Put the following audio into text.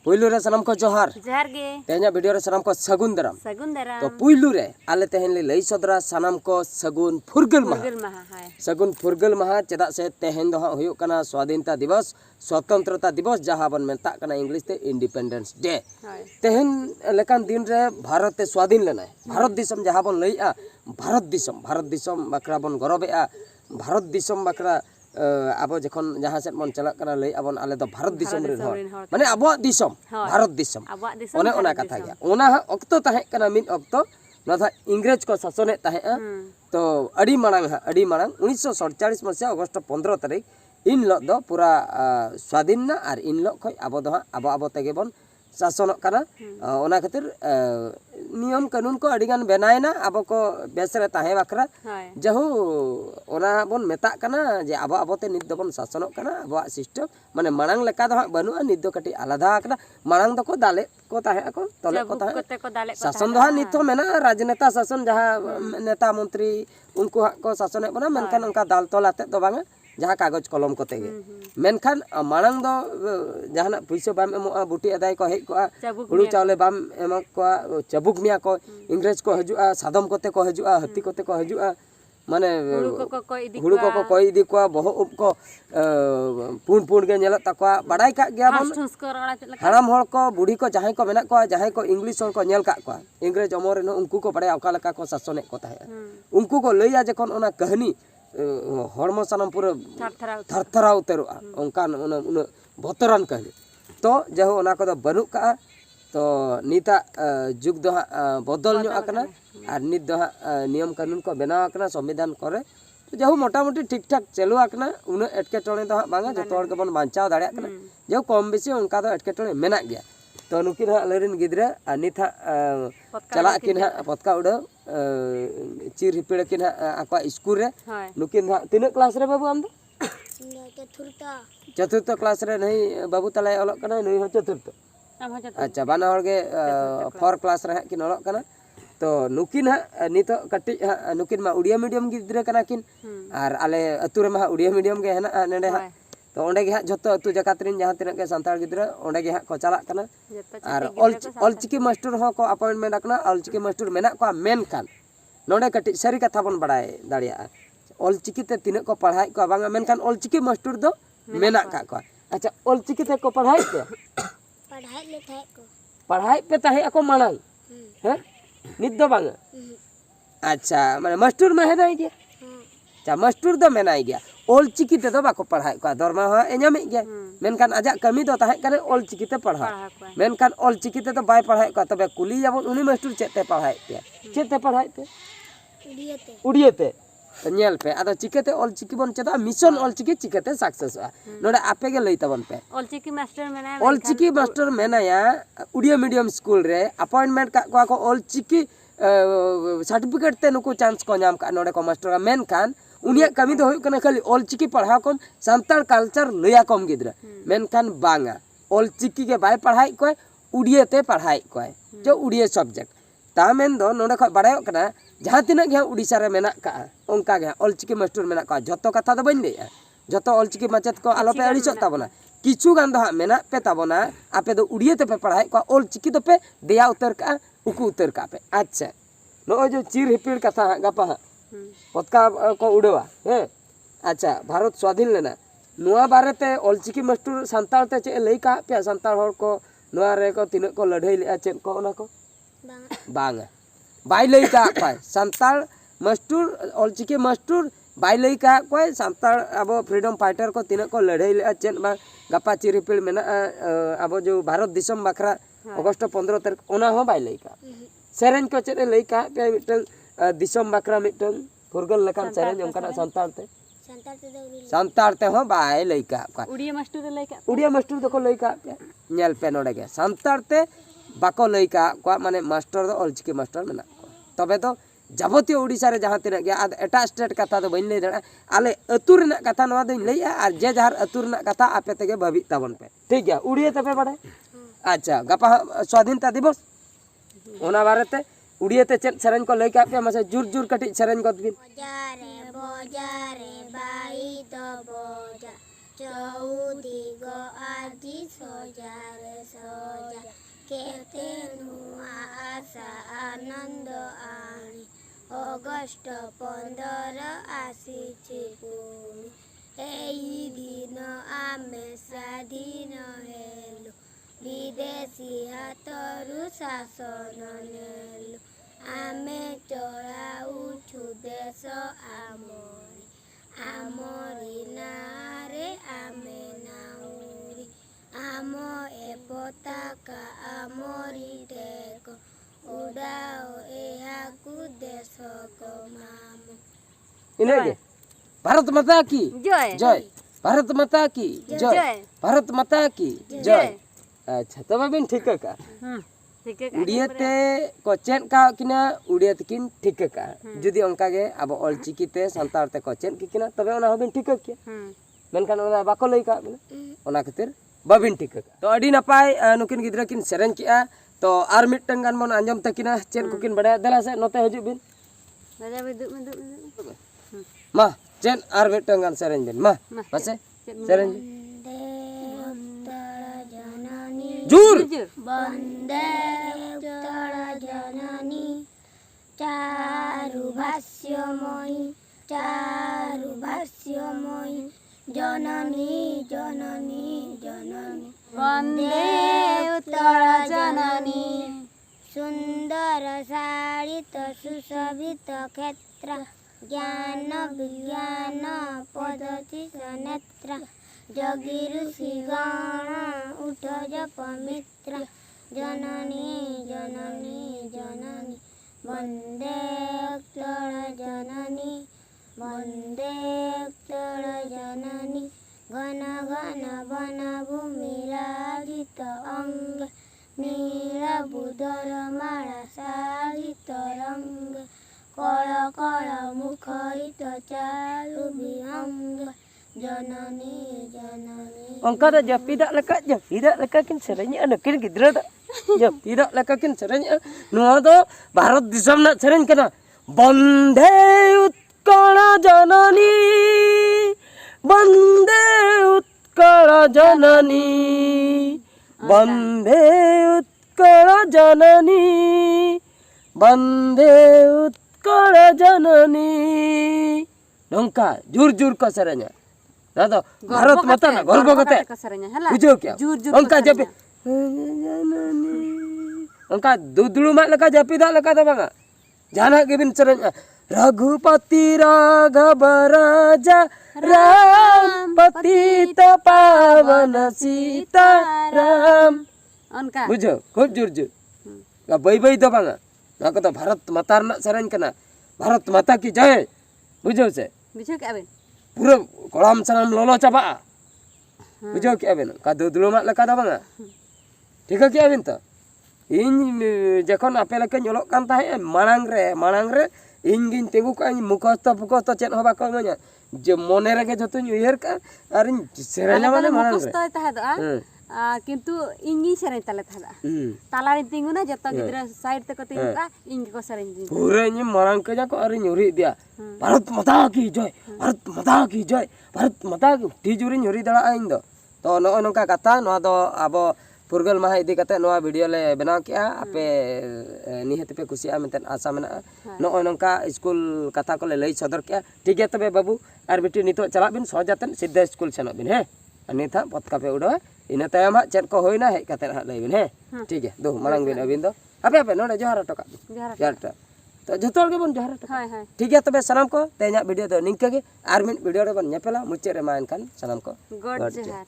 पुइलू रे सनम को जोहार गे तेहना वीडियो रे सनम को सगुन दराम तो पुइलू रे आले तेहन ले लई सदरा सनम को सगुन फुरगल महा सगुन फुरगल महा चेदा से तेहन दो हुयो कना स्वाधीनता दिवस स्वतंत्रता दिवस जहां बन मेता कना इंग्लिश ते इंडिपेंडेंस डे तेहन लेकान दिन रे भारत ते स्वाधीन लेना भारत दिसम जहां बन लईआ भारत दिसम बकरा बन गरबेआ भारत दिसम बकरा अब जखन जहाँ से मन चला कना लई अबन आले तो भारत दिसम रे हर माने अबो दिसम भारत दिसम ओने ओना कथा गया ओना अक्तो ताहे कना मिन अक्तो नथा इंग्रेज को शासने ताहे तो अडी मांग 1947 मसिया अगस्त 15 तारीख इन लो दो पूरा स्वाधीन ना और इन लो खय अब दो अब तेगे बन शासन कना ओना खातिर नियम कानून को अडिगान बनायना अब को बेसरे ताहे बकरा जहु ओना बन मेता कना जे अब ते नित दबन शासन कना अब सिस्टम माने मांग लेका दो बनु नित दो कटी आलादा कना मांग दको दाले को ताहे को तले को ताहे शासन दो नित हो मेना राजनेता शासन जहां नेता मंत्री उनको को शासन बना मेनखान उनका दाल तोलाते दो बांगा जहाँ कागज कलम कोते गे मेनखान मांग दो जहां पैसा बाम एमोआ बुटी अदाय को हेज को हुड़ू चावले बाम एम को चबुक मिया को इंग्रेज को हजुआ सादम कोते को हजुआ हत्ती कोते को हजुआ माने हुड़ू को कोई इदी को बहु उप को पुन गे नेलत तकवा बडाई का गया बन हराम हर को बुढ़ी को जहां को मेना को जहां को इंग्लिश हर को नेल का को इंग्रेज अमर न उनको को बड़े अका लका को शासन को ताहे उनको को लइया जखन ओना कहानी हरमो सनम पूरा थरथरा उतरोआ उनका बतरान कहानी तो जहो ओना को बनु का तो नीता जुग दो बदल नो आकना और नित दो नियम कानून को बनाव आकना संविधान करे तो जहो मोटामुटी ठीक ठाक चलू आकना उन एटकेटोणे दो बांगा जतो हर के बन बांचाव दाड़े आकना जो कम बेसी उनका दो एटकेटोणे मेना गया तो नुकिन लेरिन गिद्रा नित चला किन पतका उड़ चिर हिपेड़ किन आका स्कूल रे नुकिन तीन क्लास रे बाबू आम दो चतुर्थ क्लास रे नहीं बाबू तलाय अलग कना नहीं हो चतुर्थ अच्छा बाना हर गे 4 क्लास रे किन अलग कना तो नुकिन नित कटी नुकिन मा उड़िया मीडियम गिद्रा कना किन और आले अतु रे मा उड़िया मीडियम गे हेना नेडे तो ओंडे गे जतो अतु जकातरिन जहां तिना के संताल गिद्रा ओंडे गे को चला कना और ऑलचिकी मास्टर हो को अपॉइंटमेंट आकना ऑलचिकी मास्टर मेना को मेन कान नोडे कटी सरी कथा बन बडाय दाड़िया ऑलचिकी ते तिना को पढ़ाई को बांगा मेनखान ऑलचिकी मास्टर दो मेना का को अच्छा ऑलचिकी ते को पढ़ाई पे ताहे को मांग हैं नित दो बांगा अच्छा माने मास्टर में है नहीं गया अच्छा मास्टर दो मेनाई गया ऑलचिकी ते दो बाको पढ़ाई को दरमा हो ए냐मे गया मेनखान आजा कमी दो ताहे करे ऑलचिकी ते पढ़ा मेनखान ऑलचिकी ते तो बाय पढ़ाई को तबे कुली जाबन उनी मास्टर चेते पढ़ाई पे चेते पढ़ाई पे उड़ियते तो नेल पे आदो चिकेते ऑलचिकी बन चेदा मिशन ऑलचिकी चिकेते सक्सेस नोडे आपे गे लई तबन पे ऑलचिकी मास्टर मेनाया उड़िया मीडियम स्कूल रे अपॉइंटमेंट का को ऑलचिकी सर्टिफिकेट ते नुको चांस को नाम का नोडे को मास्टर का मेन खान उनिया कमी दो होय कना खाली ऑलचिकी पढ़ा कम संताल कल्चर लया कम गिद्रा मेन खान बांगा ऑलचिकी के बाय पढ़ाई को उड़िया ते पढ़ाई को जो उड़िया सब्जेक्ट ता मेन दो नोडे ख बडाय कना जहां तिना गे उड़ीसा रे मेना का उनका गे ऑलचिकी मास्टर मेना का जतो कथा दो बन लेया जतो ऑलचिकी माचेत को आलो पे अड़ीसो ताबना किछु गान दो मेना पे ताबना आपे दो उड़िया ते पे पढ़ाई को ऑलचिकी दो पे देया उतर का उकु उतर का पे अच्छा नो जो चिर हिपिड़ कथा गपा पतका को उड़वा है अच्छा भारत स्वाधीन लेना नुआ बारे ते ऑलचिकी मास्टर संताल ते चे लई का पे संताल हर को नुआ रे को तिन को लड़ाई ले चे को ओना को बांगा बाई लई का पाए संताल मास्टर ऑलचिकी मास्टर बाई लई का कोई संताल अब फ्रीडम फाइटर को तिन को लड़ाई ले चे बा गपा चिरिपिल मेना अब जो भारत दिसम बखरा अगस्त 15 तारीख ओना हो बाई लई का सेरेन को चे लई का पे मिटल दिसम बखरा मिटल फुरगल लकान सेरेन उनका संताल ते हो बाई लई का उड़िया मास्टर दो को लई का पे नेल पे नोडे गे संताल ते बाको लई का को माने मास्टर दो ऑलचिकी मास्टर मेना तबे तो जाबतीय उड़ीसा रे जहां तिना गया एटा स्टेट कथा दो बइन लई दड़ा आले अतुर ना कथा नवा दिन लईया और जे जहार अतुर ना कथा आपे तेगे भाबी ताबन पे ठीक गया उड़िया तबे बड़े अच्छा गपा स्वाधीनता दिवस ओना बारेते उड़िया ते चेत सेरेन को लई का पे मसे जुर जुर कटी सेरेन गद बिन बोजारे बाई तो बोजा चौदी गो आदि सोजारे केते नुआ आशा आनंद आनी अगस्ट 15 आसीछि पुणी एई दिन आमे स्वाधीन हेलु विदेशी हाथरू शासन नेलु आमे चलाउछु देश आमरी आमरी नारे आमे नाउरी आम ए पताका आमरी टेक उड़ाओ एहाकु देश को मामो इनेगे भारत माता की जय जय भारत माता की जय भारत माता की जय अच्छा तो बिन ठीक का ठीक उड़िया ते को चेन का किना उड़िया तकिन ठीक का जुदी उनका गे अब ऑलचिकी ते संतार ते को चेन की किना तबे ओना हबिन ठीक के मेनखान ओना बाको लई का ओना खातिर बाबिन ठीक का तो अडी नपाय नुकिन गिद्रा किन सेरेन किया तो आर मिटन गान मन अंजम तकिना चेन को किन बड़ा दला से नोते हजु बिन राजा बिदु मा चेन आर मिटन गान सेरेन बिन मा मासे सेरेन जूर वंदे उत्तर जननी चारु भाष्यमयी जननी जननी जननी वंदे उत्तर जननी सुंदर साड़ित सुशोभित क्षेत्र ज्ञान विज्ञान पद्धति सनेत्र जगी ऋषि गण उठ जप मित्र जननी जननी जननी वंदे उत्तर जननी वंदे उत्तर जननी घन घन वन भूमि राजित अंग नील बुधर माला साजित रंग कल कल मुखरित चालु विहंग जननी जननी onka da japidak leka kin serenya anakin gidra da japidak leka kin serenya nuwa do bharat disam na seren kana bande utkala janani bande utkala janani bande utkala janani bande utkala janani dongka jur jur ka serenya ना तो भारत माता ना गर्व कते बुझो क्या उनका जब उनका दुदुलु मा लका जपिदा लका तो बांगा जाना के बिन चरण रघुपति राघव राजा राम पतित पावन सीता राम उनका बुझो खूब जुर जुर का बई बई तो बांगा ना को तो भारत माता ना शरण कना भारत माता की जय बुझो से बुझो क्या बिन पूरा कोड़ाम सनम लोलो चाबा बुझो क्या बिन का दुदुलु मा लका बांगा ठीक है क्या बिन तो इन जखन आपे लका ñolok kan tahe मांग रे इन गिन तेगु का मुखस्त फुखस्त चेत हो बाको मया जे मने रे जतो उयहर का अर सेरेना माने मांग रे मुखस्त ताहे दो किंतु इंगी सेरेन तले थादा तालारी तिंगुना जतो गिद्रा साइड ते को तिंगुका इंगी को सेरेन दिन पूरे नि मांग के जाको अर ñuri दिया भारत माता की जय भारत माता की जय भारत माता की टीजुरी ñuri दड़ा इन दो तो नो नोका कथा नो दो अब पुरगल माह इदी कते नोआ वीडियो ले बनाव किया आपे निहत पे खुशिया मेंतन आशा मेना नो नोका स्कूल कथा को ले लई सदर किया ठीक है तबे बाबू आर बेटी नितो चला बिन सहजातन सीधा स्कूल सेनो बिन हे अनिथा पतका पे उडो इना तायम हा चेत को होइना हे कते हा लई बिन हे ठीक है दो मांग बिन अबिन दो आपे आपे नोडे जोहार टका जोहार तो जतोल के बन जोहार टका हाय हाय ठीक है तबे सलाम को ते냐 वीडियो तो निंका के आर मिन वीडियो रे बन नेपेला मुचे रे मान खान सलाम को गॉड जोहार